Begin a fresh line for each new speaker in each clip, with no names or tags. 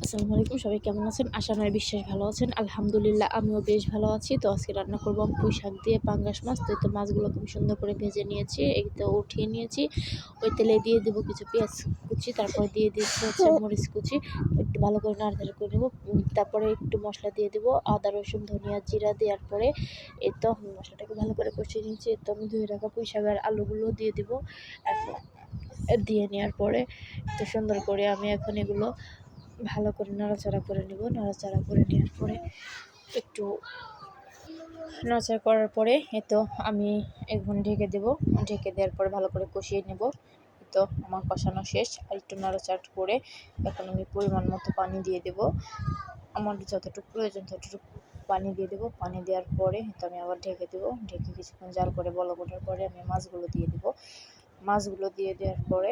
আসসালামু আলাইকুম, সবাই কেমন আছেন? আশা নয় বিশ্বাস ভালো আছেন। আলহামদুলিল্লাহ আমিও বেশ ভালো আছি। তো আজকে রান্না করব পুঁই শাক দিয়ে পাঙ্গাস মাছ। তো এই তো মাছগুলোকে আমি সুন্দর করে ভেজে নিয়েছি, এই তো উঠিয়ে নিয়েছি। ওই তেলে দিয়ে দেবো কিছু পেঁয়াজ কুচি, তারপরে দিয়ে দিচ্ছি হচ্ছে মরিচ কুচি। একটু ভালো করে নাড়াচাড়া করে নেবো। তারপরে একটু মশলা দিয়ে দেবো, আদা রসুন ধনিয়া জিরা দেওয়ার পরে এই তো মশলাটাকে ভালো করে কষিয়ে নিয়েছি। এই তো আমি ধুয়ে রাখা পুঁই শাক আর আলুগুলো দিয়ে দেবো। দিয়ে নেওয়ার পরে তো সুন্দর করে আমি এখন এগুলো ভালো করে নাড়াচাড়া করে নেব। নাড়াচাড়া করে নেওয়ার পরে একটু নাড়াচাড়া করার পরে আমি এখন ঢেকে দেব। ঢেকে দেওয়ার পরে ভালো করে কষিয়ে নেব। তো আমার কষানো শেষ। আর একটু নাড়াচাড়া করে এখন আমি পরিমাণ মতো পানি দিয়ে দেব। আমার যতটুকু প্রয়োজন ততটুকু পানি দিয়ে দেবো। পানি দেওয়ার পরে আমি আবার ঢেকে দেবো। ঢেকে কিছুক্ষণ জাল করে বলক ওঠার পরে আমি মাছগুলো দিয়ে দেবো। মাছগুলো দিয়ে দেওয়ার পরে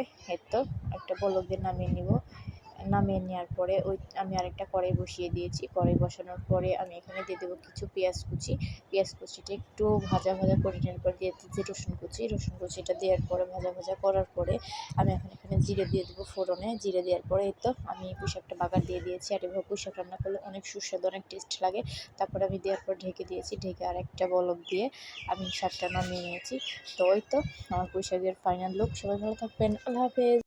একটা বলক দিয়ে নামিয়ে নিব। নামিয়ে নেওয়ার পরে আমি আরেকটা কড়াই বসিয়ে দিয়েছি। কড়াই বসানোর পরে আমি এখানে দিয়ে দেবো কিছু পেঁয়াজ কুচি। পেঁয়াজ কুচিটা একটু ভাজা করে নেওয়ার পর দিয়ে দিচ্ছি রসুন কুচিটা দেওয়ার পরে ভাজা করার পরে আমি এখানে জিরে দিয়ে দেবো ফোড়নে। জিরে দেওয়ার পরে আমি পুঁই শাকটা বাগার দিয়ে দিয়েছি। আর এভাবে পুঁই শাক রান্না করলে অনেক সুস্বাদু, অনেক টেস্ট লাগে। তারপরে আমি দেওয়ার পর ঢেকে দিয়েছি। ঢেকে আরেকটা বলক দিয়ে আমি শাকটা নামিয়ে নিয়েছি। তো আমার পুঁই শাকের ফাইনাল লুক। সবাই ভালো থাকবেন। আল্লাহ হাফেজ।